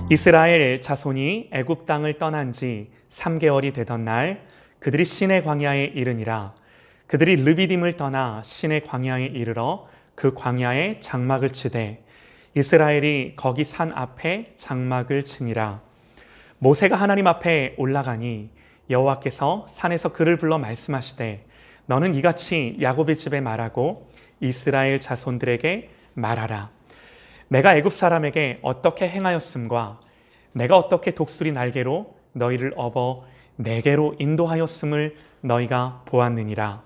이스라엘 자손이 애굽 땅을 떠난 지 3개월이 되던 날 그들이 시내 광야에 이르니라. 그들이 르비딤을 떠나 시내 광야에 이르러 그 광야에 장막을 치되 이스라엘이 거기 산 앞에 장막을 치니라. 모세가 하나님 앞에 올라가니 여호와께서 산에서 그를 불러 말씀하시되 너는 이같이 야곱의 집에 말하고 이스라엘 자손들에게 말하라. 내가 애굽 사람에게 어떻게 행하였음과 내가 어떻게 독수리 날개로 너희를 업어 내게로 인도하였음을 너희가 보았느니라.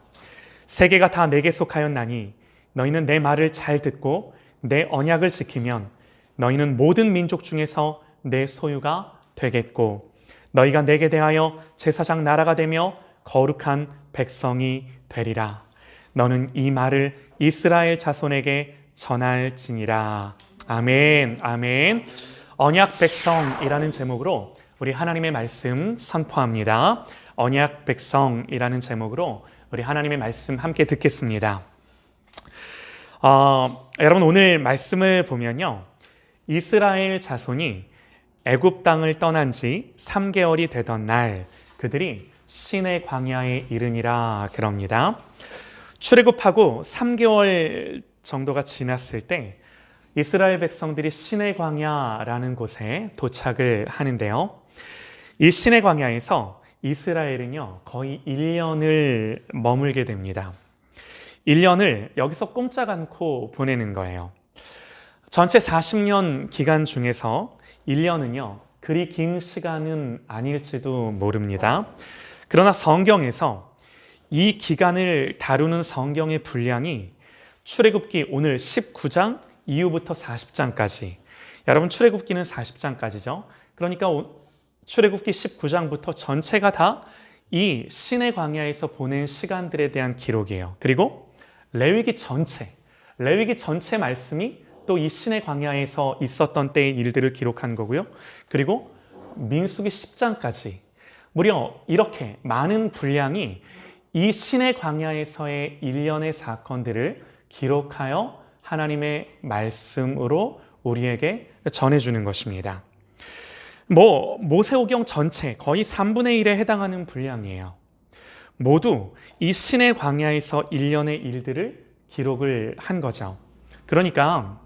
세계가 다 내게 속하였나니 너희는 내 말을 잘 듣고 내 언약을 지키면 너희는 모든 민족 중에서 내 소유가 되겠고 너희가 내게 대하여 제사장 나라가 되며 거룩한 백성이 되리라. 너는 이 말을 이스라엘 자손에게 전할지니라. 아멘, 아멘. 언약 백성이라는 제목으로 우리 하나님의 말씀 선포합니다. 언약 백성이라는 제목으로 우리 하나님의 말씀 함께 듣겠습니다. 여러분 오늘 말씀을 보면요, 이스라엘 자손이 애굽 땅을 떠난 지 3개월이 되던 날 그들이 시내 광야에 이르니라 그럽니다. 출애굽하고 3개월 정도가 지났을 때 이스라엘 백성들이 시내 광야라는 곳에 도착을 하는데요. 이 시내 광야에서 이스라엘은요 거의 1년을 머물게 됩니다. 1년을 여기서 꼼짝 않고 보내는 거예요. 전체 40년 기간 중에서 1년은요 그리 긴 시간은 아닐지도 모릅니다. 그러나 성경에서 이 기간을 다루는 성경의 분량이 출애굽기 오늘 19장 이후부터 40장까지, 여러분 출애굽기는 40장까지죠. 그러니까 출애굽기 19장부터 전체가 다 이 시내 광야에서 보낸 시간들에 대한 기록이에요. 그리고 레위기 전체 말씀이 또 이 시내 광야에서 있었던 때의 일들을 기록한 거고요. 그리고 민수기 10장까지 무려 이렇게 많은 분량이 이 시내 광야에서의 일련의 사건들을 기록하여 하나님의 말씀으로 우리에게 전해주는 것입니다. 모세오경 전체 거의 3분의 1에 해당하는 분량이에요. 모두 이 시내 광야에서 일련의 일들을 기록을 한 거죠. 그러니까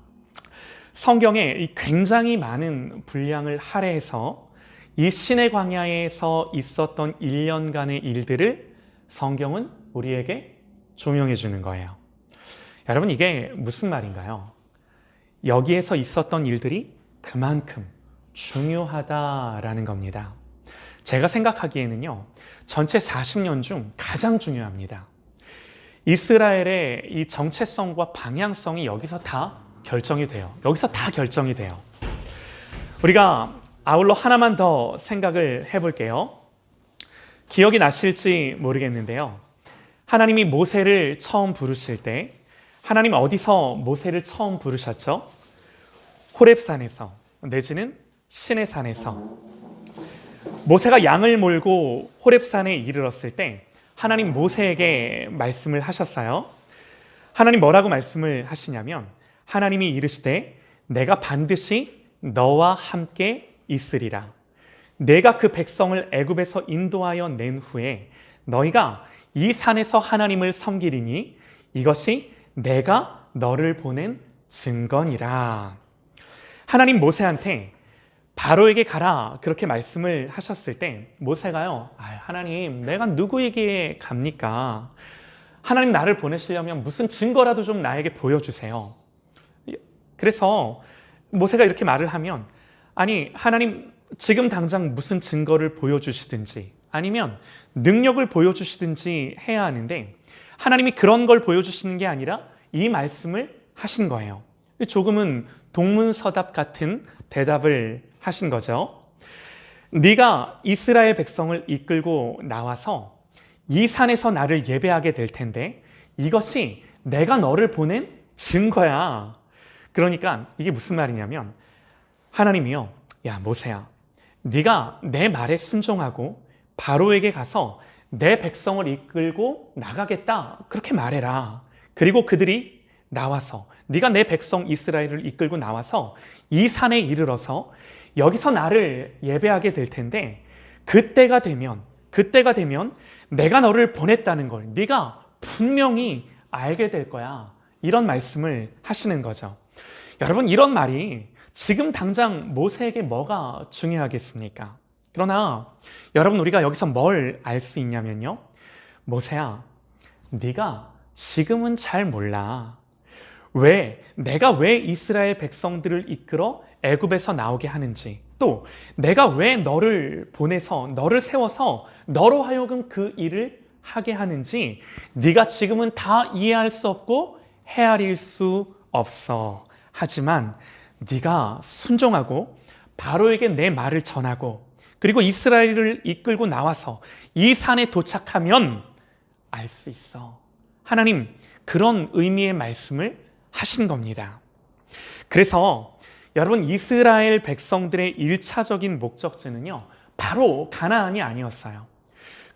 성경에 이 굉장히 많은 분량을 할애해서 이 시내 광야에서 있었던 1년간의 일들을 성경은 우리에게 조명해 주는 거예요. 여러분 이게 무슨 말인가요? 여기에서 있었던 일들이 그만큼 중요하다라는 겁니다. 제가 생각하기에는요 전체 40년 중 가장 중요합니다. 이스라엘의 이 정체성과 방향성이 여기서 다 결정이 돼요. 여기서 다 결정이 돼요. 우리가 아울러 하나만 더 생각을 해볼게요. 기억이 나실지 모르겠는데요, 하나님이 모세를 처음 부르실 때 하나님 어디서 모세를 처음 부르셨죠? 호렙산에서 내지는 시내산에서. 모세가 양을 몰고 호렙산에 이르렀을 때 하나님 모세에게 말씀을 하셨어요. 하나님 뭐라고 말씀을 하시냐면 하나님이 이르시되 내가 반드시 너와 함께 있으리라. 내가 그 백성을 애굽에서 인도하여 낸 후에 너희가 이 산에서 하나님을 섬기리니 이것이 내가 너를 보낸 증거니라. 하나님 모세한테 바로에게 가라 그렇게 말씀을 하셨을 때 모세가요, 하나님 내가 누구에게 갑니까? 하나님 나를 보내시려면 무슨 증거라도 좀 나에게 보여주세요. 그래서 모세가 이렇게 말을 하면 아니 하나님 지금 당장 무슨 증거를 보여주시든지 아니면 능력을 보여주시든지 해야 하는데 하나님이 그런 걸 보여주시는 게 아니라 이 말씀을 하신 거예요. 조금은 동문서답 같은 대답을 하신 거죠. 네가 이스라엘 백성을 이끌고 나와서 이 산에서 나를 예배하게 될 텐데 이것이 내가 너를 보낸 증거야. 그러니까 이게 무슨 말이냐면 하나님이요, 야 모세야, 네가 내 말에 순종하고 바로에게 가서 내 백성을 이끌고 나가겠다 그렇게 말해라. 그리고 그들이 나와서 네가 내 백성 이스라엘을 이끌고 나와서 이 산에 이르러서 여기서 나를 예배하게 될 텐데 그때가 되면 내가 너를 보냈다는 걸 네가 분명히 알게 될 거야. 이런 말씀을 하시는 거죠. 여러분, 이런 말이 지금 당장 모세에게 뭐가 중요하겠습니까? 그러나 여러분, 우리가 여기서 뭘 알 수 있냐면요, 모세야, 네가 지금은 잘 몰라. 내가 왜 이스라엘 백성들을 이끌어 애굽에서 나오게 하는지, 또 내가 왜 너를 보내서 너를 세워서 너로 하여금 그 일을 하게 하는지 네가 지금은 다 이해할 수 없고 헤아릴 수 없어. 하지만 네가 순종하고 바로에게 내 말을 전하고 그리고 이스라엘을 이끌고 나와서 이 산에 도착하면 알 수 있어. 하나님 그런 의미의 말씀을 하신 겁니다. 그래서 여러분, 이스라엘 백성들의 1차적인 목적지는요, 바로 가나안이 아니었어요.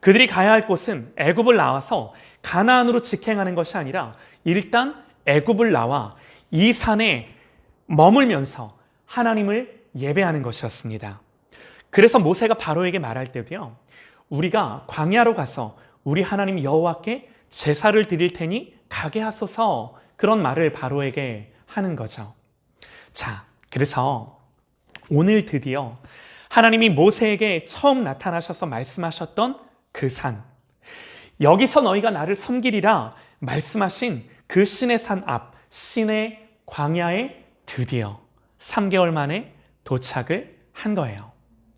그들이 가야 할 곳은 애굽을 나와서 가나안으로 직행하는 것이 아니라 일단 애굽을 나와 이 산에 머물면서 하나님을 예배하는 것이었습니다. 그래서 모세가 바로에게 말할 때도요, 우리가 광야로 가서 우리 하나님 여호와께 제사를 드릴 테니 가게 하소서, 그런 말을 바로에게 하는 거죠. 자, 그래서 오늘 드디어 하나님이 모세에게 처음 나타나셔서 말씀하셨던 그 산, 여기서 너희가 나를 섬기리라 말씀하신 그 신의 산 앞, 신의 광야에 드디어 3개월 만에 도착을 한 거예요.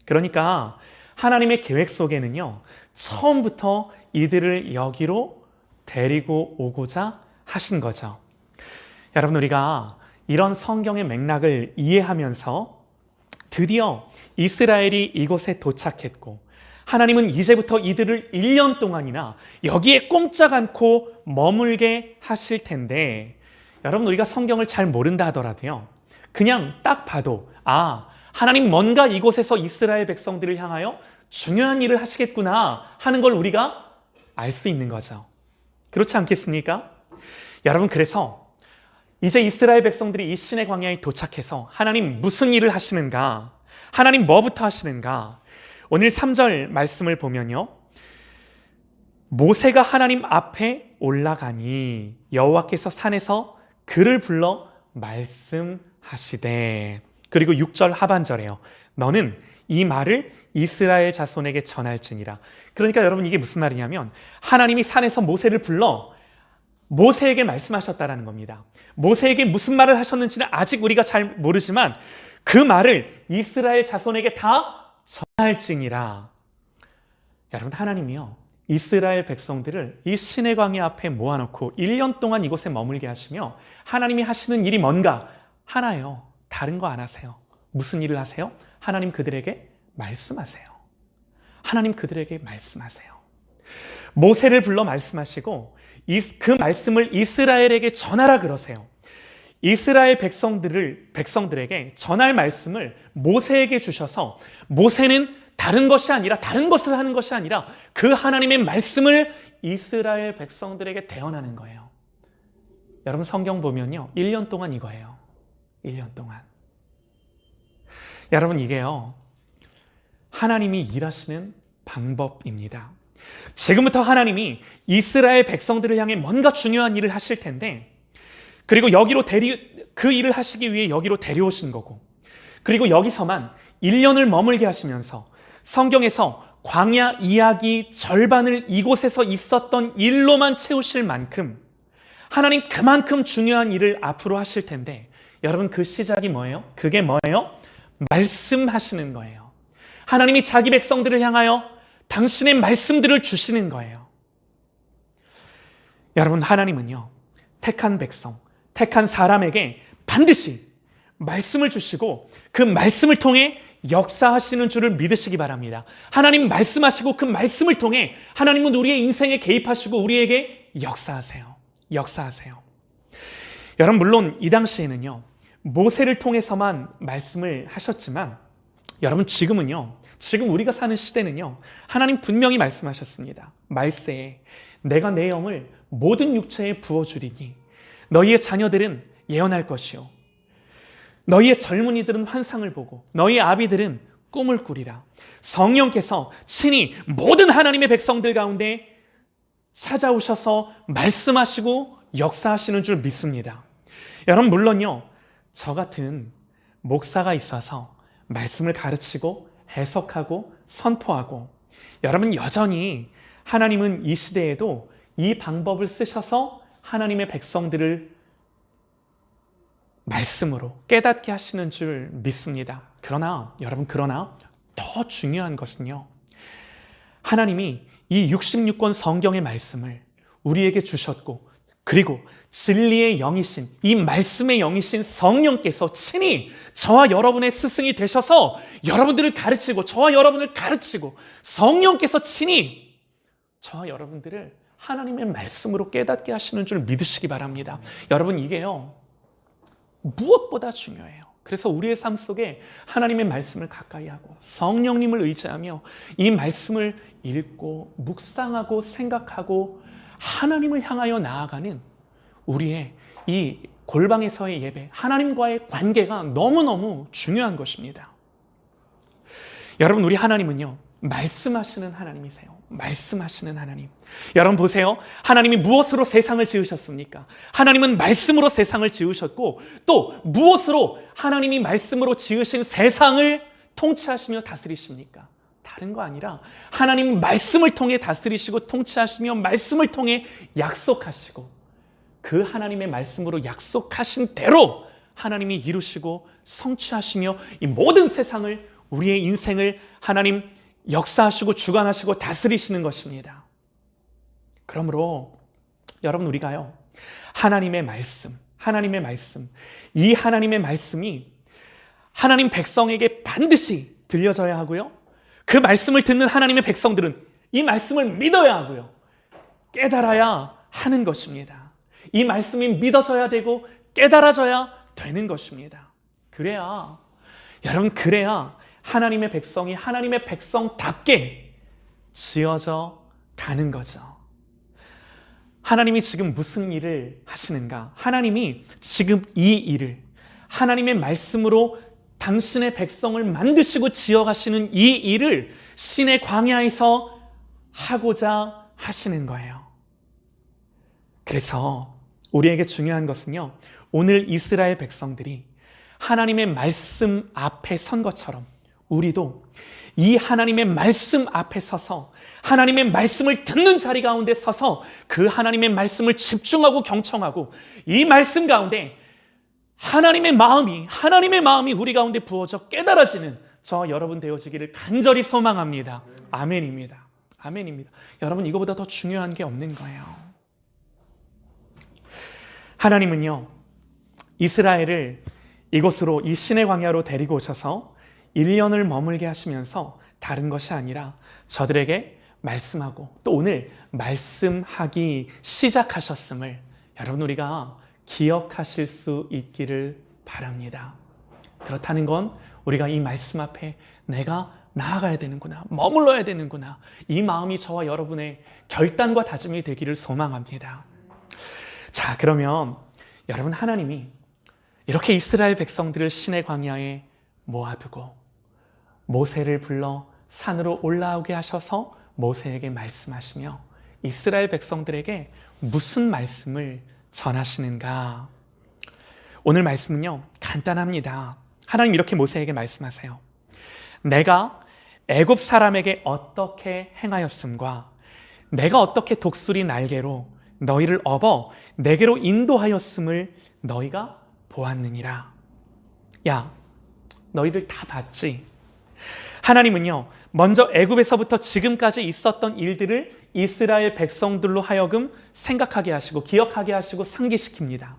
그러니까 하나님의 계획 속에는요, 처음부터 이들을 여기로 데리고 오고자 하신 거죠. 여러분, 우리가 이런 성경의 맥락을 이해하면서 드디어 이스라엘이 이곳에 도착했고 하나님은 이제부터 이들을 1년 동안이나 여기에 꼼짝 않고 머물게 하실 텐데, 여러분, 우리가 성경을 잘 모른다 하더라도요, 그냥 딱 봐도 하나님 뭔가 이곳에서 이스라엘 백성들을 향하여 중요한 일을 하시겠구나 하는 걸 우리가 알 수 있는 거죠. 그렇지 않겠습니까? 여러분, 그래서 이제 이스라엘 백성들이 이 신의 광야에 도착해서 하나님 무슨 일을 하시는가, 하나님 뭐부터 하시는가, 오늘 3절 말씀을 보면요, 모세가 하나님 앞에 올라가니 여호와께서 산에서 그를 불러 말씀하시되, 그리고 6절 하반절에요, 너는 이 말을 이스라엘 자손에게 전할지니라. 그러니까 여러분, 이게 무슨 말이냐면 하나님이 산에서 모세를 불러 모세에게 말씀하셨다라는 겁니다. 모세에게 무슨 말을 하셨는지는 아직 우리가 잘 모르지만 그 말을 이스라엘 자손에게 다 전할지니라. 여러분, 하나님이요, 이스라엘 백성들을 이 신의 광야 앞에 모아놓고 1년 동안 이곳에 머물게 하시며 하나님이 하시는 일이 뭔가 하나요. 다른 거 안 하세요. 무슨 일을 하세요? 하나님 그들에게 말씀하세요. 하나님 그들에게 말씀하세요. 모세를 불러 말씀하시고 그 말씀을 이스라엘에게 전하라 그러세요. 이스라엘 백성들에게 전할 말씀을 모세에게 주셔서 모세는 다른 것이 아니라 다른 것을 하는 것이 아니라 그 하나님의 말씀을 이스라엘 백성들에게 대언하는 거예요. 여러분, 성경 보면요, 1년 동안 이거예요. 1년 동안. 여러분, 이게요, 하나님이 일하시는 방법입니다. 지금부터 하나님이 이스라엘 백성들을 향해 뭔가 중요한 일을 하실 텐데, 그리고 여기로 그 일을 하시기 위해 여기로 데려오신 거고, 그리고 여기서만 1년을 머물게 하시면서 성경에서 광야 이야기 절반을 이곳에서 있었던 일로만 채우실 만큼 하나님 그만큼 중요한 일을 앞으로 하실 텐데, 여러분, 그 시작이 뭐예요? 그게 뭐예요? 말씀하시는 거예요. 하나님이 자기 백성들을 향하여 당신의 말씀들을 주시는 거예요. 여러분, 하나님은요, 택한 백성, 택한 사람에게 반드시 말씀을 주시고 그 말씀을 통해 역사하시는 줄을 믿으시기 바랍니다. 하나님 말씀하시고 그 말씀을 통해 하나님은 우리의 인생에 개입하시고 우리에게 역사하세요. 역사하세요. 여러분, 물론 이 당시에는요, 모세를 통해서만 말씀을 하셨지만 여러분, 지금은요, 지금 우리가 사는 시대는요, 하나님 분명히 말씀하셨습니다. 말세에 내가 내 영을 모든 육체에 부어주리니 너희의 자녀들은 예언할 것이요, 너희의 젊은이들은 환상을 보고 너희의 아비들은 꿈을 꾸리라. 성령께서 친히 모든 하나님의 백성들 가운데 찾아오셔서 말씀하시고 역사하시는 줄 믿습니다. 여러분, 물론요, 저 같은 목사가 있어서 말씀을 가르치고 해석하고 선포하고, 여러분, 여전히 하나님은 이 시대에도 이 방법을 쓰셔서 하나님의 백성들을 말씀으로 깨닫게 하시는 줄 믿습니다. 그러나 더 중요한 것은요, 하나님이 이 66권 성경의 말씀을 우리에게 주셨고, 그리고 진리의 영이신, 이 말씀의 영이신 성령께서 친히 저와 여러분의 스승이 되셔서 여러분들을 가르치고, 저와 여러분을 가르치고, 성령께서 친히 저와 여러분들을 하나님의 말씀으로 깨닫게 하시는 줄 믿으시기 바랍니다. 여러분, 이게요, 무엇보다 중요해요. 그래서 우리의 삶 속에 하나님의 말씀을 가까이 하고 성령님을 의지하며 이 말씀을 읽고 묵상하고 생각하고 하나님을 향하여 나아가는 우리의 이 골방에서의 예배, 하나님과의 관계가 너무너무 중요한 것입니다. 여러분, 우리 하나님은요, 말씀하시는 하나님이세요. 말씀하시는 하나님. 여러분 보세요. 하나님이 무엇으로 세상을 지으셨습니까? 하나님은 말씀으로 세상을 지으셨고, 또 무엇으로 하나님이 말씀으로 지으신 세상을 통치하시며 다스리십니까? 다른 거 아니라 하나님 말씀을 통해 다스리시고 통치하시며 말씀을 통해 약속하시고, 그 하나님의 말씀으로 약속하신 대로 하나님이 이루시고 성취하시며 이 모든 세상을, 우리의 인생을 하나님 역사하시고 주관하시고 다스리시는 것입니다. 그러므로 여러분, 우리가요, 하나님의 말씀, 이 하나님의 말씀이 하나님 백성에게 반드시 들려져야 하고요, 그 말씀을 듣는 하나님의 백성들은 이 말씀을 믿어야 하고요, 깨달아야 하는 것입니다. 이 말씀이 믿어져야 되고 깨달아져야 되는 것입니다. 그래야 하나님의 백성이 하나님의 백성답게 지어져 가는 거죠. 하나님이 지금 무슨 일을 하시는가? 하나님이 지금 이 일을 하나님의 말씀으로 당신의 백성을 만드시고 지어가시는 이 일을 신의 광야에서 하고자 하시는 거예요. 그래서 우리에게 중요한 것은요, 오늘 이스라엘 백성들이 하나님의 말씀 앞에 선 것처럼 우리도 이 하나님의 말씀 앞에 서서 하나님의 말씀을 듣는 자리 가운데 서서 그 하나님의 말씀을 집중하고 경청하고 이 말씀 가운데 하나님의 마음이 우리 가운데 부어져 깨달아지는 저와 여러분 되어지기를 간절히 소망합니다. 아멘입니다. 아멘입니다. 여러분, 이거보다 더 중요한 게 없는 거예요. 하나님은요, 이스라엘을 이곳으로, 이 신의 광야로 데리고 오셔서 1년을 머물게 하시면서 다른 것이 아니라 저들에게 말씀하고 또 오늘 말씀하기 시작하셨음을 여러분, 우리가 기억하실 수 있기를 바랍니다. 그렇다는 건 우리가 이 말씀 앞에 내가 나아가야 되는구나, 머물러야 되는구나, 이 마음이 저와 여러분의 결단과 다짐이 되기를 소망합니다. 자, 그러면 여러분, 하나님이 이렇게 이스라엘 백성들을 신의 광야에 모아두고 모세를 불러 산으로 올라오게 하셔서 모세에게 말씀하시며 이스라엘 백성들에게 무슨 말씀을 전하시는가? 오늘 말씀은요, 간단합니다. 하나님 이렇게 모세에게 말씀하세요. 내가 애굽 사람에게 어떻게 행하였음과 내가 어떻게 독수리 날개로 너희를 업어 내게로 인도하였음을 너희가 보았느니라. 야, 너희들 다 봤지? 하나님은요, 먼저 애굽에서부터 지금까지 있었던 일들을 이스라엘 백성들로 하여금 생각하게 하시고 기억하게 하시고 상기시킵니다.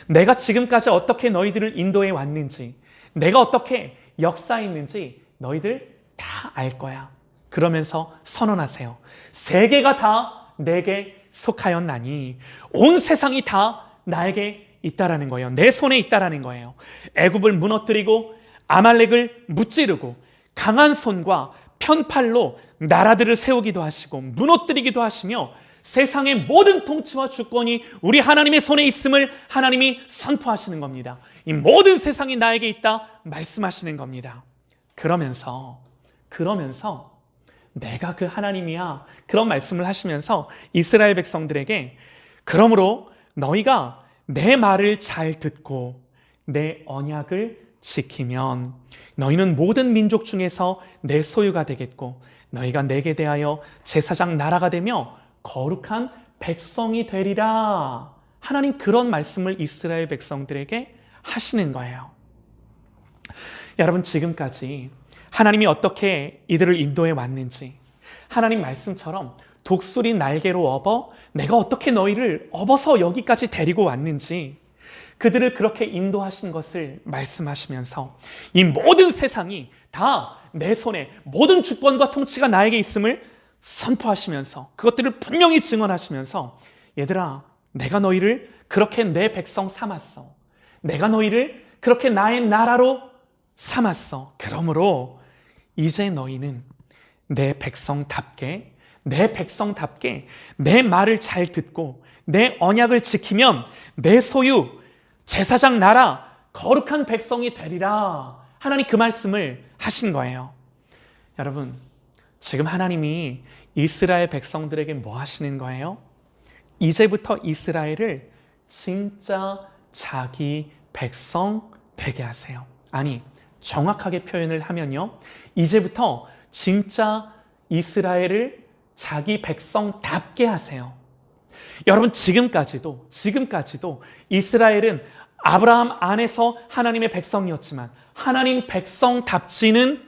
내가 지금까지 어떻게 너희들을 인도해 왔는지, 내가 어떻게 역사했는지 너희들 다 알 거야. 그러면서 선언하세요. 세계가 다 내게 속하였나니 온 세상이 다 나에게 있다라는 거예요. 내 손에 있다라는 거예요. 애굽을 무너뜨리고 아말렉을 무찌르고 강한 손과 편팔로 나라들을 세우기도 하시고 무너뜨리기도 하시며 세상의 모든 통치와 주권이 우리 하나님의 손에 있음을 하나님이 선포하시는 겁니다. 이 모든 세상이 나에게 있다 말씀하시는 겁니다. 그러면서 내가 그 하나님이야, 그런 말씀을 하시면서 이스라엘 백성들에게 그러므로 너희가 내 말을 잘 듣고 내 언약을 지키면 너희는 모든 민족 중에서 내 소유가 되겠고 너희가 내게 대하여 제사장 나라가 되며 거룩한 백성이 되리라. 하나님 그런 말씀을 이스라엘 백성들에게 하시는 거예요. 여러분, 지금까지 하나님이 어떻게 이들을 인도해 왔는지, 하나님 말씀처럼 독수리 날개로 업어 내가 어떻게 너희를 업어서 여기까지 데리고 왔는지, 그들을 그렇게 인도하신 것을 말씀하시면서 이 모든 세상이 다 내 손에, 모든 주권과 통치가 나에게 있음을 선포하시면서 그것들을 분명히 증언하시면서, 얘들아, 내가 너희를 그렇게 내 백성 삼았어. 내가 너희를 그렇게 나의 나라로 삼았어. 그러므로 이제 너희는 내 백성답게 내 말을 잘 듣고 내 언약을 지키면 내 소유, 제사장 나라, 거룩한 백성이 되리라. 하나님 그 말씀을 하신 거예요. 여러분, 지금 하나님이 이스라엘 백성들에게 뭐 하시는 거예요? 이제부터 이스라엘을 진짜 자기 백성 되게 하세요. 아니, 정확하게 표현을 하면요, 이제부터 진짜 이스라엘을 자기 백성답게 하세요. 여러분, 지금까지도 이스라엘은 아브라함 안에서 하나님의 백성이었지만 하나님 백성답지는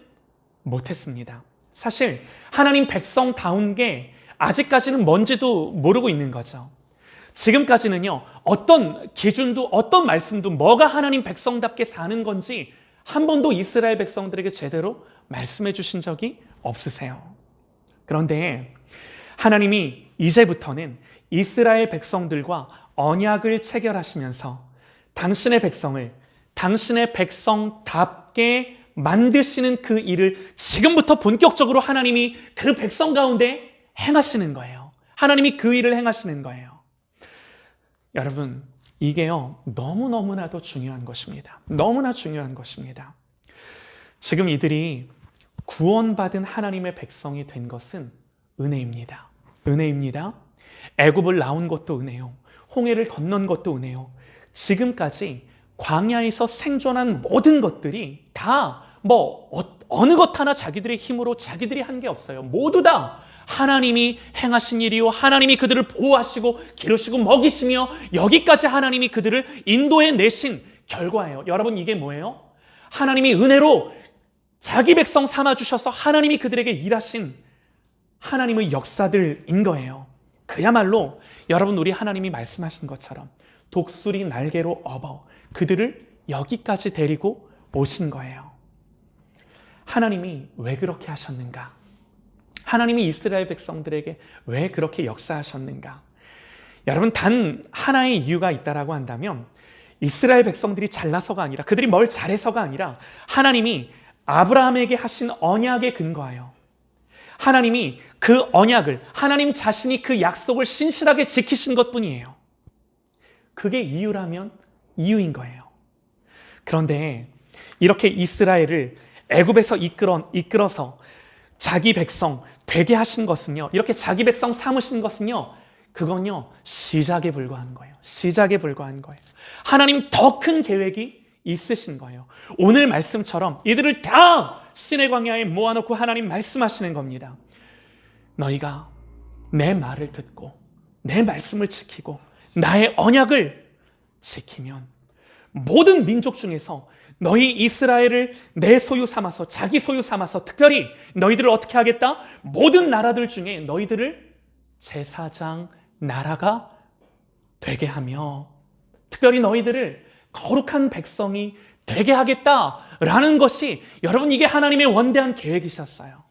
못했습니다. 사실 하나님 백성다운 게 아직까지는 뭔지도 모르고 있는 거죠. 지금까지는요, 어떤 기준도 어떤 말씀도 뭐가 하나님 백성답게 사는 건지 한 번도 이스라엘 백성들에게 제대로 말씀해 주신 적이 없으세요. 그런데 하나님이 이제부터는 이스라엘 백성들과 언약을 체결하시면서 당신의 백성을 당신의 백성답게 만드시는 그 일을 지금부터 본격적으로 하나님이 그 백성 가운데 행하시는 거예요. 하나님이 그 일을 행하시는 거예요. 여러분, 이게요, 너무너무나도 중요한 것입니다. 너무나 중요한 것입니다. 지금 이들이 구원받은 하나님의 백성이 된 것은 은혜입니다. 은혜입니다. 애굽을 나온 것도 은혜요. 홍해를 건넌 것도 은혜요. 지금까지 광야에서 생존한 모든 것들이 다 어느 것 하나 자기들의 힘으로 자기들이 한 게 없어요. 모두 다 하나님이 행하신 일이요, 하나님이 그들을 보호하시고 기르시고 먹이시며 여기까지 하나님이 그들을 인도해 내신 결과예요. 여러분, 이게 뭐예요? 하나님이 은혜로 자기 백성 삼아주셔서 하나님이 그들에게 일하신 하나님의 역사들인 거예요. 그야말로 여러분, 우리 하나님이 말씀하신 것처럼 독수리 날개로 업어 그들을 여기까지 데리고 오신 거예요. 하나님이 왜 그렇게 하셨는가? 하나님이 이스라엘 백성들에게 왜 그렇게 역사하셨는가? 여러분, 단 하나의 이유가 있다라고 한다면 이스라엘 백성들이 잘나서가 아니라, 그들이 뭘 잘해서가 아니라, 하나님이 아브라함에게 하신 언약에 근거하여 하나님이 그 언약을, 하나님 자신이 그 약속을 신실하게 지키신 것뿐이에요. 그게 이유라면 이유인 거예요. 그런데 이렇게 이스라엘을 애굽에서 이끌어서 자기 백성 되게 하신 것은요, 이렇게 자기 백성 삼으신 것은요, 그건요, 시작에 불과한 거예요. 시작에 불과한 거예요. 하나님 더 큰 계획이 있으신 거예요. 오늘 말씀처럼 이들을 다 시내 광야에 모아놓고 하나님 말씀하시는 겁니다. 너희가 내 말을 듣고 내 말씀을 지키고 나의 언약을 지키면 모든 민족 중에서 너희 이스라엘을 내 소유 삼아서, 자기 소유 삼아서, 특별히 너희들을 어떻게 하겠다? 모든 나라들 중에 너희들을 제사장 나라가 되게 하며 특별히 너희들을 거룩한 백성이 되게 하겠다라는 것이, 여러분, 이게 하나님의 원대한 계획이셨어요.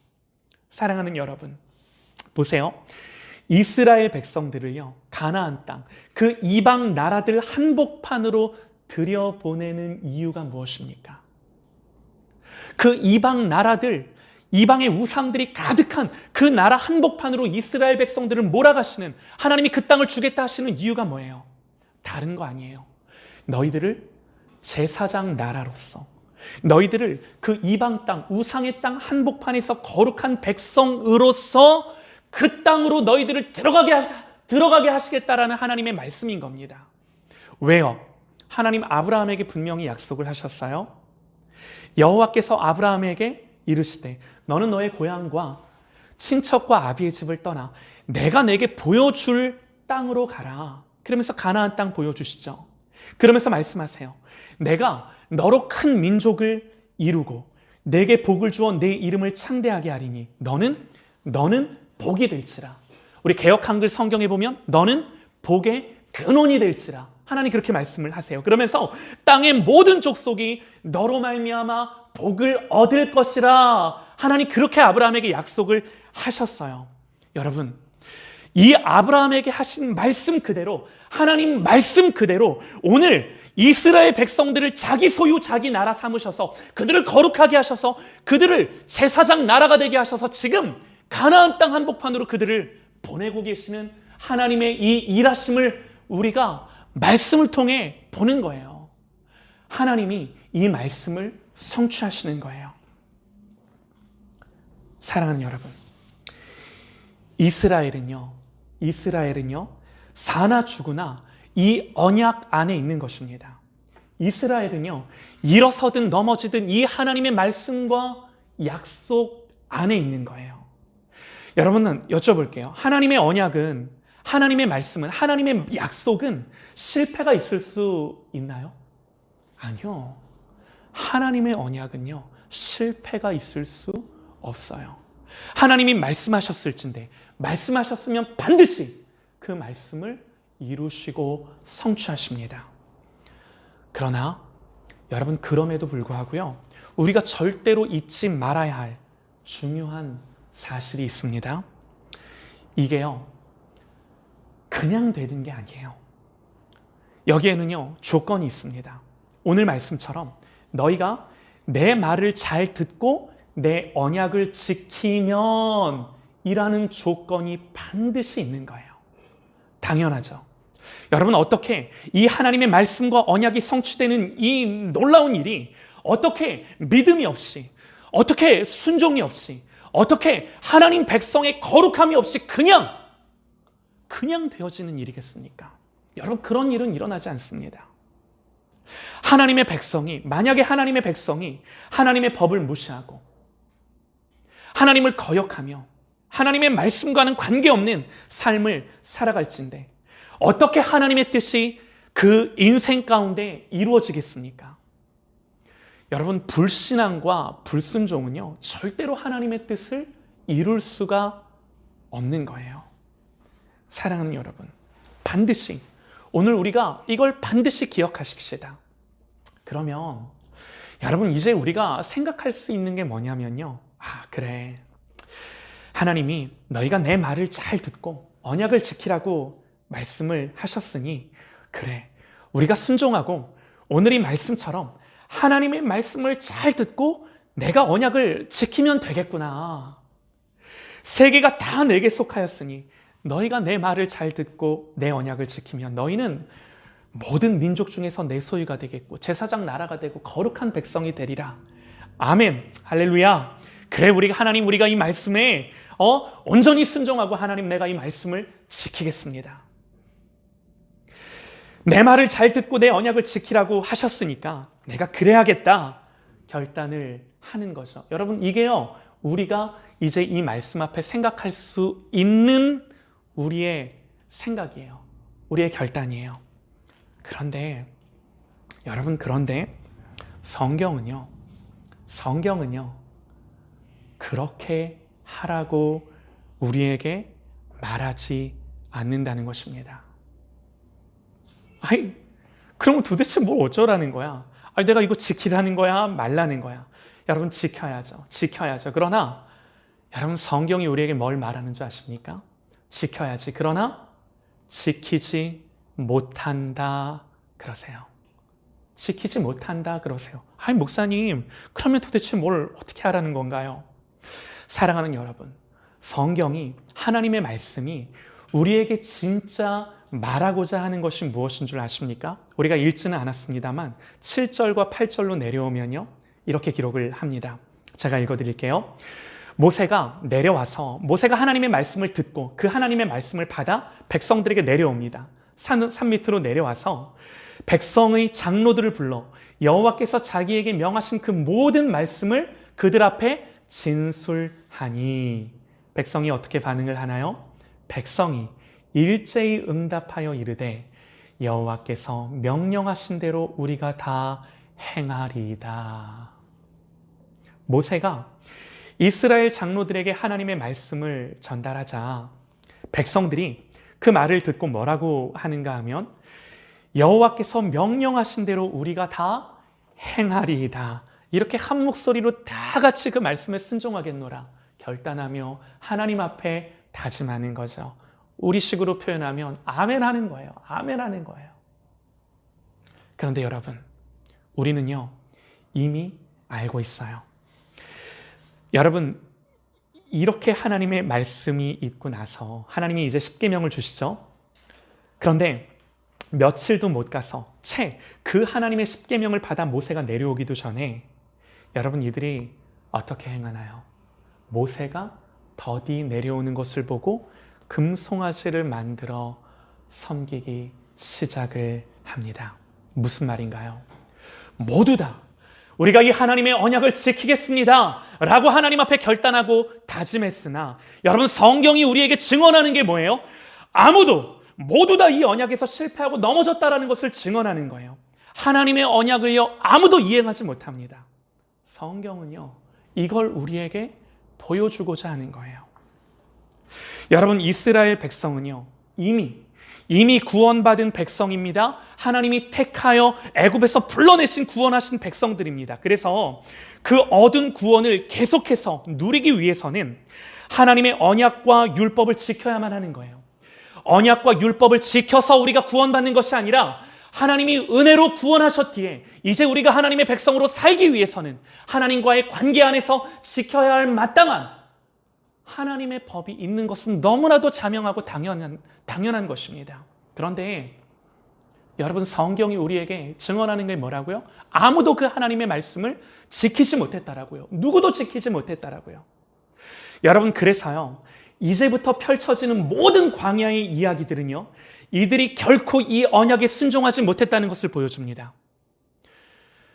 사랑하는 여러분, 보세요. 이스라엘 백성들을요, 가나안 땅, 그 이방 나라들 한복판으로 들여보내는 이유가 무엇입니까? 그 이방 나라들, 이방의 우상들이 가득한 그 나라 한복판으로 이스라엘 백성들을 몰아가시는, 하나님이 그 땅을 주겠다 하시는 이유가 뭐예요? 다른 거 아니에요. 너희들을 제사장 나라로서, 너희들을 그 이방 땅, 우상의 땅 한복판에서 거룩한 백성으로서 그 땅으로 너희들을 들어가게 하시겠다라는 하나님의 말씀인 겁니다. 왜요? 하나님 아브라함에게 분명히 약속을 하셨어요. 여호와께서 아브라함에게 이르시되 너는 너의 고향과 친척과 아비의 집을 떠나 내가 내게 보여줄 땅으로 가라. 그러면서 가나안 땅 보여주시죠. 그러면서 말씀하세요. 내가 너로 큰 민족을 이루고 내게 복을 주어 내 이름을 창대하게 하리니 너는 복이 될지라. 우리 개역 한글 성경에 보면 너는 복의 근원이 될지라. 하나님 그렇게 말씀을 하세요. 그러면서 땅의 모든 족속이 너로 말미암아 복을 얻을 것이라. 하나님 그렇게 아브라함에게 약속을 하셨어요. 여러분, 이 아브라함에게 하신 말씀 그대로, 하나님 말씀 그대로 오늘 이스라엘 백성들을 자기 소유 자기 나라 삼으셔서 그들을 거룩하게 하셔서 그들을 제사장 나라가 되게 하셔서 지금 가나안 땅 한복판으로 그들을 보내고 계시는 하나님의 이 일하심을 우리가 말씀을 통해 보는 거예요. 하나님이 이 말씀을 성취하시는 거예요. 사랑하는 여러분, 이스라엘은요 사나 죽으나 이 언약 안에 있는 것입니다. 이스라엘은요 일어서든 넘어지든 이 하나님의 말씀과 약속 안에 있는 거예요. 여러분은 여쭤볼게요. 하나님의 언약은, 하나님의 말씀은, 하나님의 약속은 실패가 있을 수 있나요? 아니요. 하나님의 언약은요 실패가 있을 수 없어요. 하나님이 말씀하셨을진데, 말씀하셨으면 반드시 그 말씀을 이루시고 성취하십니다. 그러나 여러분, 그럼에도 불구하고요 우리가 절대로 잊지 말아야 할 중요한 사실이 있습니다. 이게요 그냥 되는 게 아니에요. 여기에는요 조건이 있습니다. 오늘 말씀처럼 너희가 내 말을 잘 듣고 내 언약을 지키면 이라는 조건이 반드시 있는 거예요. 당연하죠. 여러분, 어떻게 이 하나님의 말씀과 언약이 성취되는 이 놀라운 일이 어떻게 믿음이 없이, 어떻게 순종이 없이, 어떻게 하나님 백성의 거룩함이 없이 그냥 되어지는 일이겠습니까? 여러분, 그런 일은 일어나지 않습니다. 하나님의 백성이, 만약에 하나님의 백성이 하나님의 법을 무시하고 하나님을 거역하며 하나님의 말씀과는 관계없는 삶을 살아갈진데 어떻게 하나님의 뜻이 그 인생 가운데 이루어지겠습니까? 여러분, 불신앙과 불순종은요 절대로 하나님의 뜻을 이룰 수가 없는 거예요. 사랑하는 여러분, 반드시 오늘 우리가 이걸 반드시 기억하십시다. 그러면 여러분, 이제 우리가 생각할 수 있는 게 뭐냐면요, 그래, 하나님이 너희가 내 말을 잘 듣고 언약을 지키라고 말씀을 하셨으니 그래, 우리가 순종하고 오늘 이 말씀처럼 하나님의 말씀을 잘 듣고 내가 언약을 지키면 되겠구나. 세계가 다 내게 속하였으니 너희가 내 말을 잘 듣고 내 언약을 지키면 너희는 모든 민족 중에서 내 소유가 되겠고 제사장 나라가 되고 거룩한 백성이 되리라. 아멘, 할렐루야. 그래, 우리가 이 말씀에 온전히 순종하고 하나님, 내가 이 말씀을 지키겠습니다. 내 말을 잘 듣고 내 언약을 지키라고 하셨으니까 내가 그래야겠다 결단을 하는 거죠. 여러분, 이게요 우리가 이제 이 말씀 앞에 생각할 수 있는 우리의 생각이에요. 우리의 결단이에요. 그런데 여러분, 성경은요 그렇게 하라고 우리에게 말하지 않는다는 것입니다. 그럼 도대체 뭘 어쩌라는 거야? 내가 이거 지키라는 거야? 말라는 거야? 여러분, 지켜야죠. 그러나 여러분, 성경이 우리에게 뭘 말하는 줄 아십니까? 지켜야지. 그러나 지키지 못한다 그러세요. 지키지 못한다 그러세요. 목사님, 그러면 도대체 뭘 어떻게 하라는 건가요? 사랑하는 여러분, 성경이, 하나님의 말씀이 우리에게 진짜 말하고자 하는 것이 무엇인 줄 아십니까? 우리가 읽지는 않았습니다만 7절과 8절로 내려오면요, 이렇게 기록을 합니다. 제가 읽어드릴게요. 모세가 내려와서, 모세가 하나님의 말씀을 듣고 그 하나님의 말씀을 받아 백성들에게 내려옵니다. 산 밑으로 내려와서 백성의 장로들을 불러 여호와께서 자기에게 명하신 그 모든 말씀을 그들 앞에 진술하니, 백성이 어떻게 반응을 하나요? 백성이 일제히 응답하여 이르되 여호와께서 명령하신 대로 우리가 다 행하리이다. 모세가 이스라엘 장로들에게 하나님의 말씀을 전달하자 백성들이 그 말을 듣고 뭐라고 하는가 하면, 여호와께서 명령하신 대로 우리가 다 행하리이다. 이렇게 한 목소리로 다 같이 그 말씀에 순종하겠노라 결단하며 하나님 앞에 다짐하는 거죠. 우리식으로 표현하면 아멘 하는 거예요. 아멘 하는 거예요. 그런데 여러분, 우리는요, 이미 알고 있어요. 여러분, 이렇게 하나님의 말씀이 있고 나서 하나님이 이제 십계명을 주시죠. 그런데 며칠도 못 가서 채 그 하나님의 십계명을 받아 모세가 내려오기도 전에 여러분, 이들이 어떻게 행하나요? 모세가 더디 내려오는 것을 보고 금송아지를 만들어 섬기기 시작을 합니다. 무슨 말인가요? 모두 다 우리가 이 하나님의 언약을 지키겠습니다 라고 하나님 앞에 결단하고 다짐했으나, 여러분, 성경이 우리에게 증언하는 게 뭐예요? 모두 다 이 언약에서 실패하고 넘어졌다라는 것을 증언하는 거예요. 하나님의 언약을요, 아무도 이행하지 못합니다. 성경은요, 이걸 우리에게 보여주고자 하는 거예요. 여러분, 이스라엘 백성은요, 이미 구원받은 백성입니다. 하나님이 택하여 애굽에서 불러내신 구원하신 백성들입니다. 그래서 그 얻은 구원을 계속해서 누리기 위해서는 하나님의 언약과 율법을 지켜야만 하는 거예요. 언약과 율법을 지켜서 우리가 구원받는 것이 아니라, 하나님이 은혜로 구원하셨기에 이제 우리가 하나님의 백성으로 살기 위해서는 하나님과의 관계 안에서 지켜야 할 마땅한 하나님의 법이 있는 것은 너무나도 자명하고 당연한 것입니다. 그런데 여러분, 성경이 우리에게 증언하는 게 뭐라고요? 아무도 그 하나님의 말씀을 지키지 못했다라고요. 누구도 지키지 못했다라고요. 여러분, 그래서요, 이제부터 펼쳐지는 모든 광야의 이야기들은요, 이들이 결코 이 언약에 순종하지 못했다는 것을 보여줍니다.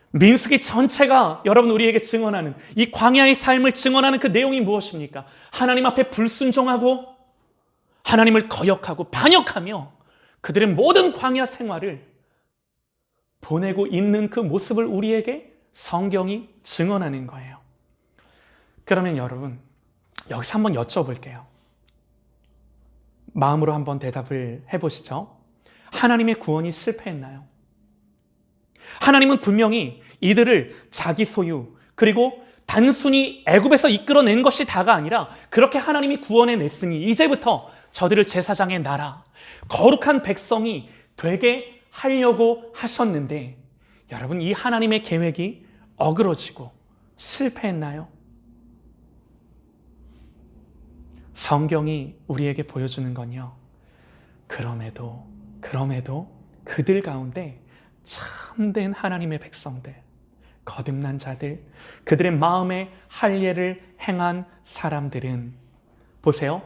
민수기 전체가 여러분 우리에게 증언하는, 이 광야의 삶을 증언하는 그 내용이 무엇입니까? 하나님 앞에 불순종하고 하나님을 거역하고 반역하며 그들의 모든 광야 생활을 보내고 있는 그 모습을 우리에게 성경이 증언하는 거예요. 그러면 여러분, 여기서 한번 여쭤볼게요. 마음으로 한번 대답을 해보시죠. 하나님의 구원이 실패했나요? 하나님은 분명히 이들을 자기 소유, 그리고 단순히 애굽에서 이끌어낸 것이 다가 아니라 그렇게 하나님이 구원해냈으니 이제부터 저들을 제사장의 나라, 거룩한 백성이 되게 하려고 하셨는데, 여러분, 이 하나님의 계획이 어그러지고 실패했나요? 성경이 우리에게 보여주는 건요, 그럼에도 그들 가운데 참된 하나님의 백성들, 거듭난 자들, 그들의 마음에 할례를 행한 사람들은, 보세요,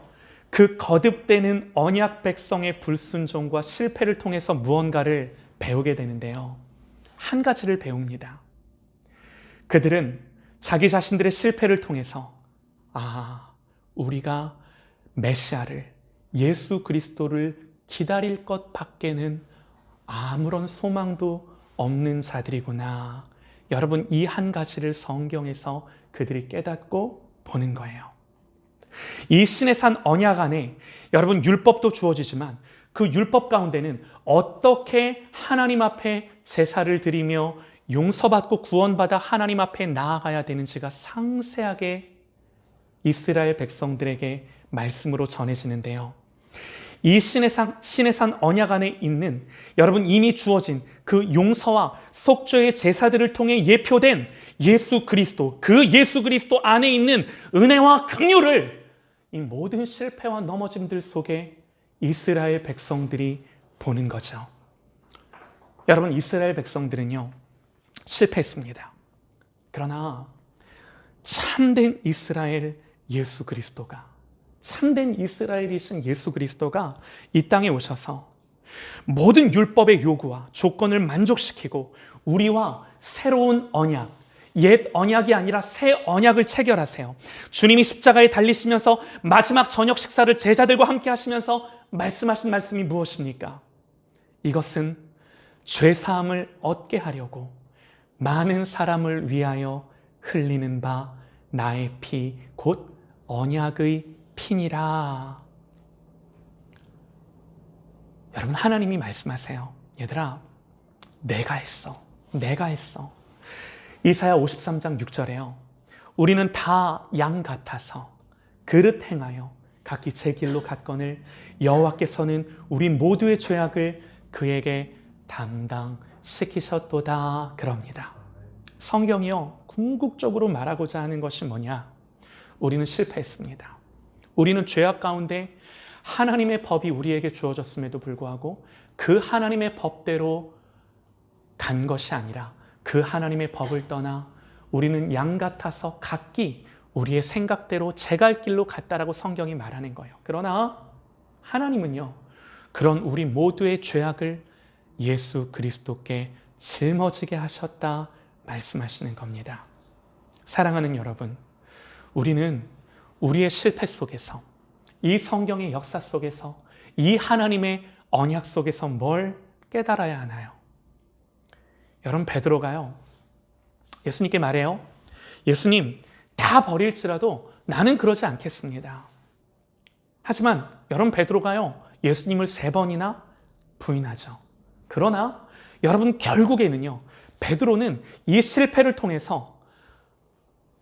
그 거듭되는 언약 백성의 불순종과 실패를 통해서 무언가를 배우게 되는데요, 한 가지를 배웁니다. 그들은 자기 자신들의 실패를 통해서 우리가 메시아를, 예수 그리스도를 기다릴 것 밖에는 아무런 소망도 없는 자들이구나. 여러분, 이 한 가지를 성경에서 그들이 깨닫고 보는 거예요. 이 신의 산 언약 안에 여러분 율법도 주어지지만 그 율법 가운데는 어떻게 하나님 앞에 제사를 드리며 용서받고 구원받아 하나님 앞에 나아가야 되는지가 상세하게 이스라엘 백성들에게 말씀으로 전해지는데요. 이 신의 산 언약 안에 있는 여러분 이미 주어진 그 용서와 속죄의 제사들을 통해 예표된 예수 그리스도, 그 예수 그리스도 안에 있는 은혜와 긍휼을 이 모든 실패와 넘어짐들 속에 이스라엘 백성들이 보는 거죠. 여러분, 이스라엘 백성들은요, 실패했습니다. 그러나 참된 이스라엘 예수 그리스도가, 참된 이스라엘이신 예수 그리스도가 이 땅에 오셔서 모든 율법의 요구와 조건을 만족시키고 우리와 새로운 언약, 옛 언약이 아니라 새 언약을 체결하세요. 주님이 십자가에 달리시면서 마지막 저녁 식사를 제자들과 함께 하시면서 말씀하신 말씀이 무엇입니까? 이것은 죄사함을 얻게 하려고 많은 사람을 위하여 흘리는 바 나의 피 곧 언약의 피니라. 여러분, 하나님이 말씀하세요. 얘들아, 내가 했어. 이사야 53장 6절에요. 우리는 다 양 같아서 그릇 행하여 각기 제 길로 갔거늘 여호와께서는 우리 모두의 죄악을 그에게 담당시키셨도다. 그럽니다. 성경이요, 궁극적으로 말하고자 하는 것이 뭐냐? 우리는 실패했습니다. 우리는 죄악 가운데 하나님의 법이 우리에게 주어졌음에도 불구하고 그 하나님의 법대로 간 것이 아니라 그 하나님의 법을 떠나 우리는 양 같아서 각기 우리의 생각대로 제 갈 길로 갔다라고 성경이 말하는 거예요. 그러나 하나님은요, 그런 우리 모두의 죄악을 예수 그리스도께 짊어지게 하셨다 말씀하시는 겁니다. 사랑하는 여러분, 우리는 우리의 실패 속에서, 이 성경의 역사 속에서, 이 하나님의 언약 속에서 뭘 깨달아야 하나요? 여러분, 베드로가요, 예수님께 말해요. 예수님, 다 버릴지라도 나는 그러지 않겠습니다. 하지만 여러분, 베드로가요, 예수님을 3번이나 부인하죠. 그러나 여러분, 결국에는요, 베드로는 이 실패를 통해서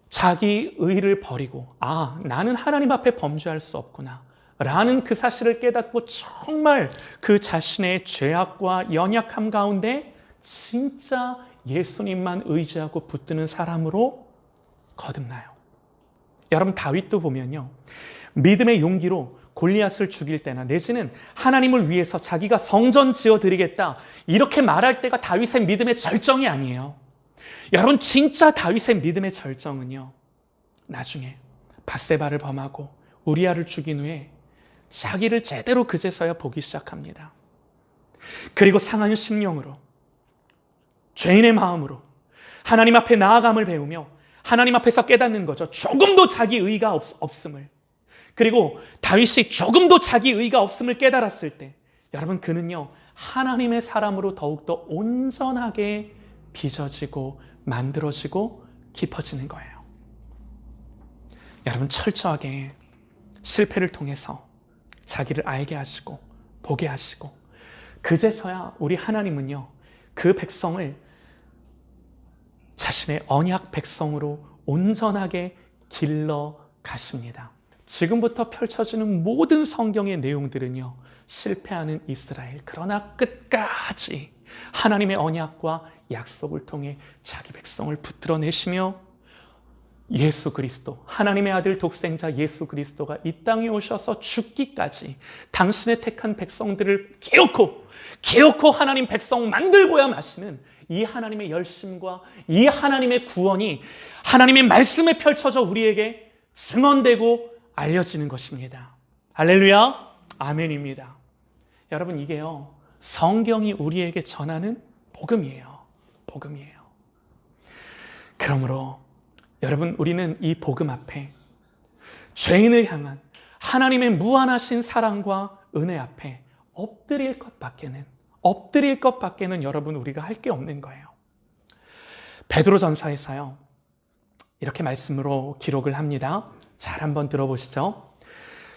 자기 의를 버리고, 나는 하나님 앞에 범죄할 수 없구나 라는 그 사실을 깨닫고 정말 그 자신의 죄악과 연약함 가운데 진짜 예수님만 의지하고 붙드는 사람으로 거듭나요. 여러분, 다윗도 보면요, 믿음의 용기로 골리앗을 죽일 때나 내지는 하나님을 위해서 자기가 성전 지어드리겠다 이렇게 말할 때가 다윗의 믿음의 절정이 아니에요. 여러분, 진짜 다윗의 믿음의 절정은요, 나중에 밧세바를 범하고 우리아를 죽인 후에 자기를 제대로 그제서야 보기 시작합니다. 그리고 상한 심령으로, 죄인의 마음으로 하나님 앞에 나아감을 배우며 하나님 앞에서 깨닫는 거죠. 조금도 자기 의가 없음을. 그리고 다윗이 조금도 자기 의가 없음을 깨달았을 때, 여러분, 그는요, 하나님의 사람으로 더욱더 온전하게 빚어지고 만들어지고 깊어지는 거예요. 여러분, 철저하게 실패를 통해서 자기를 알게 하시고 보게 하시고 그제서야 우리 하나님은요, 그 백성을 자신의 언약 백성으로 온전하게 길러 가십니다. 지금부터 펼쳐지는 모든 성경의 내용들은요, 실패하는 이스라엘, 그러나 끝까지 하나님의 언약과 약속을 통해 자기 백성을 붙들어내시며 예수 그리스도, 하나님의 아들 독생자 예수 그리스도가 이 땅에 오셔서 죽기까지 당신의 택한 백성들을 기어코 하나님 백성 만들고야 마시는 이 하나님의 열심과 이 하나님의 구원이 하나님의 말씀에 펼쳐져 우리에게 증언되고 알려지는 것입니다. 할렐루야, 아멘입니다. 여러분, 이게요, 성경이 우리에게 전하는 복음이에요. 그러므로 여러분, 우리는 이 복음 앞에, 죄인을 향한 하나님의 무한하신 사랑과 은혜 앞에 엎드릴 것밖에는 여러분, 우리가 할 게 없는 거예요. 베드로전서에서요, 이렇게 말씀으로 기록을 합니다. 잘 한번 들어보시죠.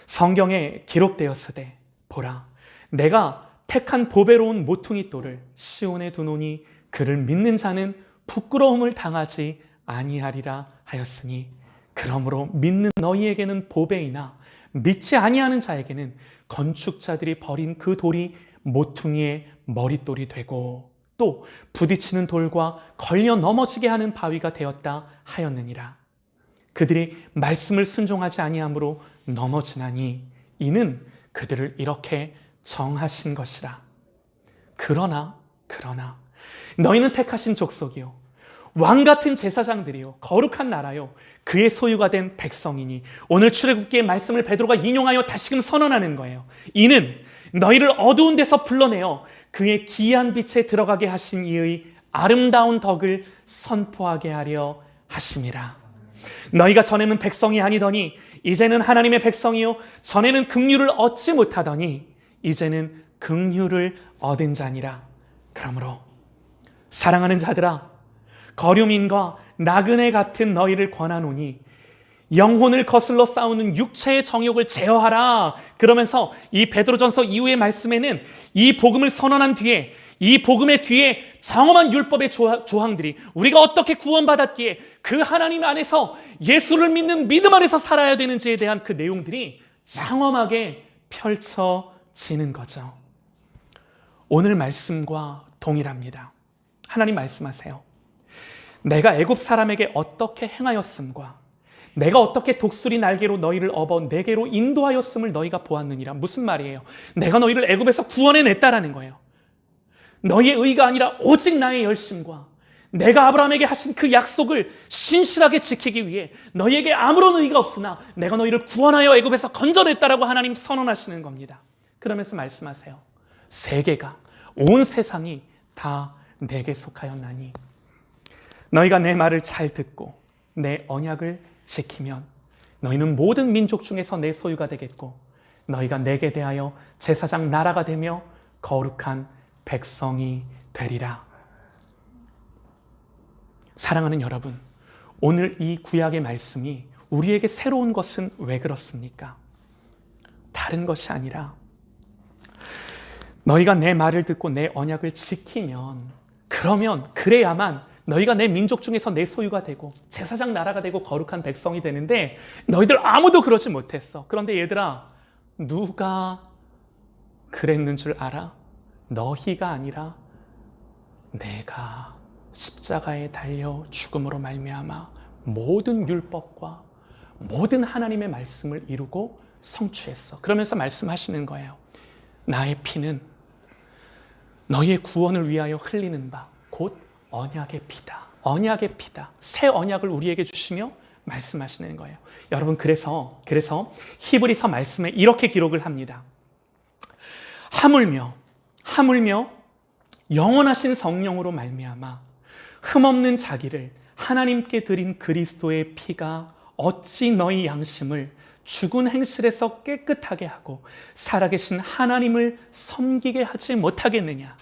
성경에 기록되었으되 보라, 내가 택한 보배로운 모퉁이 돌을 시온에 두노니 그를 믿는 자는 부끄러움을 당하지 아니하리라 하였으니, 그러므로 믿는 너희에게는 보배이나 믿지 아니하는 자에게는 건축자들이 버린 그 돌이 모퉁이의 머릿돌이 되고 또 부딪히는 돌과 걸려 넘어지게 하는 바위가 되었다 하였느니라. 그들이 말씀을 순종하지 아니함으로 넘어지나니 이는 그들을 이렇게 정하신 것이라. 그러나 너희는 택하신 족속이요 왕같은 제사장들이요 거룩한 나라요 그의 소유가 된 백성이니. 오늘 출애굽기의 말씀을 베드로가 인용하여 다시금 선언하는 거예요. 이는 너희를 어두운 데서 불러내어 그의 기이한 빛에 들어가게 하신 이의 아름다운 덕을 선포하게 하려 하심이라. 너희가 전에는 백성이 아니더니 이제는 하나님의 백성이요 전에는 긍휼을 얻지 못하더니 이제는 긍휼을 얻은 자니라. 그러므로 사랑하는 자들아, 거류민과 나그네 같은 너희를 권하노니 영혼을 거슬러 싸우는 육체의 정욕을 제어하라. 그러면서 이 베드로전서 이후의 말씀에는 이 복음을 선언한 뒤에, 이 복음의 뒤에 장엄한 율법의 조항들이, 우리가 어떻게 구원받았기에 그 하나님 안에서 예수를 믿는 믿음 안에서 살아야 되는지에 대한 그 내용들이 장엄하게 펼쳐지는 거죠. 오늘 말씀과 동일합니다. 하나님 말씀하세요. 내가 애굽 사람에게 어떻게 행하였음과 내가 어떻게 독수리 날개로 너희를 업어 내게로 인도하였음을 너희가 보았느니라. 무슨 말이에요? 내가 너희를 애굽에서 구원해냈다라는 거예요. 너희의 의가 아니라 오직 나의 열심과 내가 아브라함에게 하신 그 약속을 신실하게 지키기 위해 너희에게 아무런 의가 없으나 내가 너희를 구원하여 애굽에서 건져냈다라고 하나님 선언하시는 겁니다. 그러면서 말씀하세요. 세계가, 온 세상이 다 내게 속하였나니 너희가 내 말을 잘 듣고 내 언약을 지키면 너희는 모든 민족 중에서 내 소유가 되겠고 너희가 내게 대하여 제사장 나라가 되며 거룩한 백성이 되리라. 사랑하는 여러분, 오늘 이 구약의 말씀이 우리에게 새로운 것은 왜 그렇습니까? 다른 것이 아니라 너희가 내 말을 듣고 내 언약을 지키면, 그래야만 너희가 내 민족 중에서 내 소유가 되고 제사장 나라가 되고 거룩한 백성이 되는데 너희들 아무도 그러지 못했어. 그런데 얘들아, 누가 그랬는 줄 알아? 너희가 아니라 내가 십자가에 달려 죽음으로 말미암아 모든 율법과 모든 하나님의 말씀을 이루고 성취했어. 그러면서 말씀하시는 거예요. 나의 피는 너희의 구원을 위하여 흘리는 바 곧 언약의 피다. 언약의 피다. 새 언약을 우리에게 주시며 말씀하시는 거예요. 여러분, 그래서 히브리서 말씀에 이렇게 기록을 합니다. 하물며 영원하신 성령으로 말미암아 흠없는 자기를 하나님께 드린 그리스도의 피가 어찌 너희 양심을 죽은 행실에서 깨끗하게 하고 살아계신 하나님을 섬기게 하지 못하겠느냐.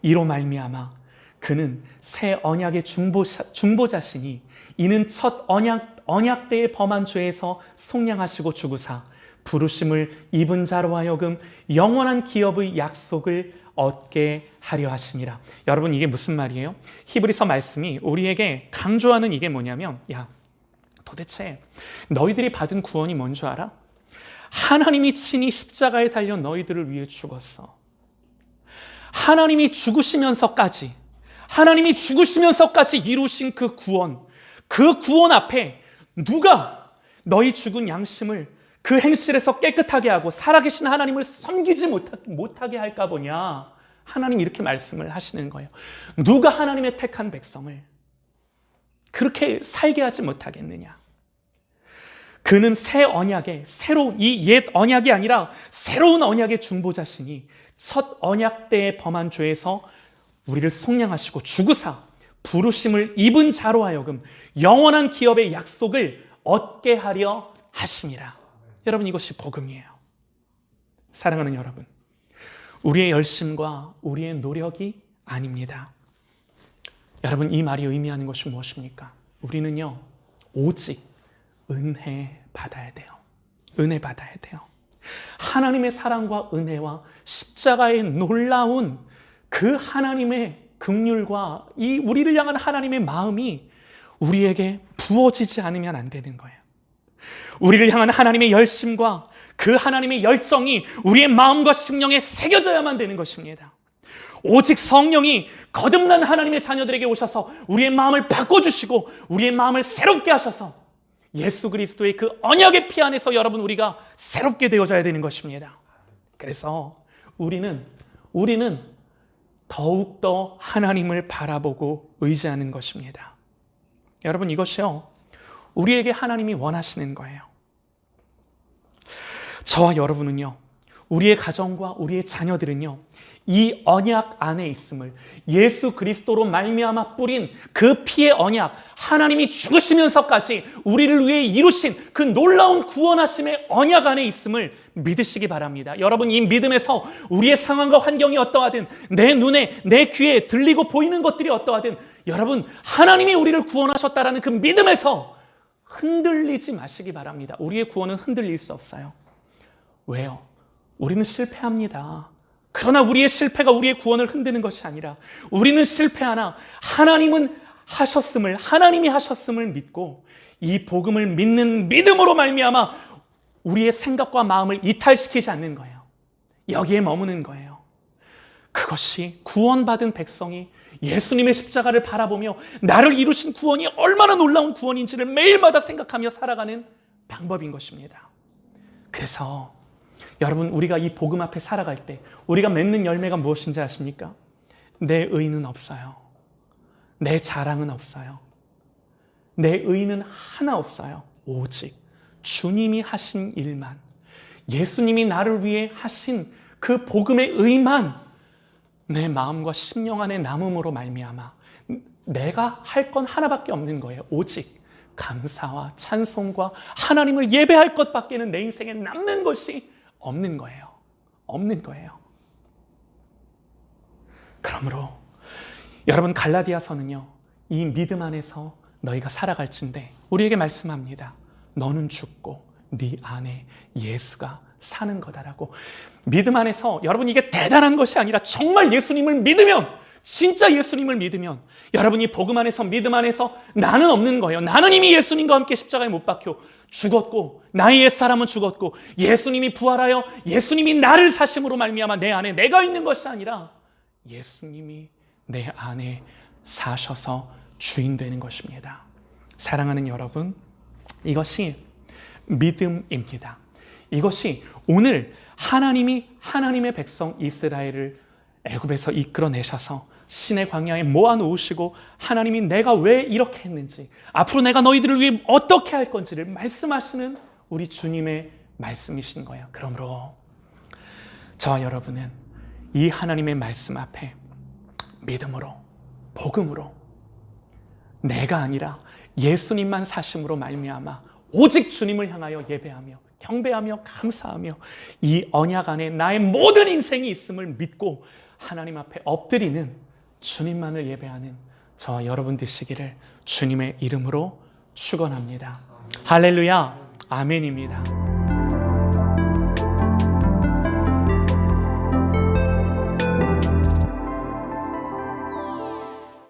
이로 말미암아 그는 새 언약의 중보자시니 이는 첫 언약 때의 범한 죄에서 속량하시고 죽으사 부르심을 입은 자로 하여금 영원한 기업의 약속을 얻게 하려 하심이라. 여러분, 이게 무슨 말이에요? 히브리서 말씀이 우리에게 강조하는 이게 뭐냐면, 도대체 너희들이 받은 구원이 뭔 줄 알아? 하나님이 친히 십자가에 달려 너희들을 위해 죽었어. 하나님이 죽으시면서까지 이루신 그 구원 앞에 누가 너희 죽은 양심을 그 행실에서 깨끗하게 하고 살아계신 하나님을 섬기지 못하게 할까 보냐. 하나님 이렇게 말씀을 하시는 거예요. 누가 하나님의 택한 백성을 그렇게 살게 하지 못하겠느냐. 그는 새 언약의 이 옛 언약이 아니라 새로운 언약의 중보자시니 첫 언약 때의 범한 죄에서 우리를 속량하시고 죽으사 부르심을 입은 자로 하여금 영원한 기업의 약속을 얻게 하려 하심이라. 여러분, 이것이 복음이에요. 사랑하는 여러분, 우리의 열심과 우리의 노력이 아닙니다. 여러분, 이 말이 의미하는 것이 무엇입니까? 우리는요, 오직 은혜 받아야 돼요. 은혜 받아야 돼요. 하나님의 사랑과 은혜와 십자가의 놀라운 그 하나님의 긍휼과 이 우리를 향한 하나님의 마음이 우리에게 부어지지 않으면 안 되는 거예요. 우리를 향한 하나님의 열심과 그 하나님의 열정이 우리의 마음과 심령에 새겨져야만 되는 것입니다. 오직 성령이 거듭난 하나님의 자녀들에게 오셔서 우리의 마음을 바꿔주시고 우리의 마음을 새롭게 하셔서 예수 그리스도의 그 언약의 피 안에서 여러분 우리가 새롭게 되어져야 되는 것입니다. 그래서 우리는 더욱더 하나님을 바라보고 의지하는 것입니다. 여러분, 이것이요, 우리에게 하나님이 원하시는 거예요. 저와 여러분은요, 우리의 가정과 우리의 자녀들은요, 이 언약 안에 있음을, 예수 그리스도로 말미암아 뿌린 그 피의 언약, 하나님이 죽으시면서까지 우리를 위해 이루신 그 놀라운 구원하심의 언약 안에 있음을 믿으시기 바랍니다. 여러분, 이 믿음에서 우리의 상황과 환경이 어떠하든, 내 눈에, 내 귀에 들리고 보이는 것들이 어떠하든, 여러분, 하나님이 우리를 구원하셨다라는 그 믿음에서 흔들리지 마시기 바랍니다. 우리의 구원은 흔들릴 수 없어요. 왜요? 우리는 실패합니다. 그러나 우리의 실패가 우리의 구원을 흔드는 것이 아니라, 우리는 실패하나 하나님은 하셨음을, 하나님이 하셨음을 믿고 이 복음을 믿는 믿음으로 말미암아 우리의 생각과 마음을 이탈시키지 않는 거예요. 여기에 머무는 거예요. 그것이 구원받은 백성이 예수님의 십자가를 바라보며 나를 이루신 구원이 얼마나 놀라운 구원인지를 매일마다 생각하며 살아가는 방법인 것입니다. 그래서 여러분, 우리가 이 복음 앞에 살아갈 때 우리가 맺는 열매가 무엇인지 아십니까? 내 의는 없어요. 내 자랑은 없어요. 내 의는 하나 없어요. 오직 주님이 하신 일만, 예수님이 나를 위해 하신 그 복음의 의만 내 마음과 심령 안에 남음으로 말미암아 내가 할 건 하나밖에 없는 거예요. 오직 감사와 찬송과 하나님을 예배할 것밖에는 내 인생에 남는 것이 없는 거예요. 없는 거예요. 그러므로 여러분, 갈라디아서는요, 이 믿음 안에서 너희가 살아갈진대 우리에게 말씀합니다. 너는 죽고 네 안에 예수가 사는 거다라고. 믿음 안에서 여러분, 이게 대단한 것이 아니라 정말 예수님을 믿으면, 진짜 예수님을 믿으면 여러분이 복음 안에서, 믿음 안에서 나는 없는 거예요. 나는 이미 예수님과 함께 십자가에 못 박혀 죽었고, 나의 옛사람은 죽었고, 예수님이 부활하여 예수님이 나를 사심으로 말미암아 내 안에 내가 있는 것이 아니라 예수님이 내 안에 사셔서 주인 되는 것입니다. 사랑하는 여러분, 이것이 믿음입니다. 이것이 오늘 하나님이 하나님의 백성 이스라엘을 애굽에서 이끌어내셔서 신의 광야에 모아놓으시고 하나님이 내가 왜 이렇게 했는지, 앞으로 내가 너희들을 위해 어떻게 할 건지를 말씀하시는 우리 주님의 말씀이신 거예요. 그러므로 저와 여러분은 이 하나님의 말씀 앞에 믿음으로, 복음으로, 내가 아니라 예수님만 사심으로 말미암아 오직 주님을 향하여 예배하며 경배하며 감사하며 이 언약 안에 나의 모든 인생이 있음을 믿고 하나님 앞에 엎드리는, 주님만을 예배하는 저와 여러분 되시기를 주님의 이름으로 축원합니다. 할렐루야, 아멘입니다.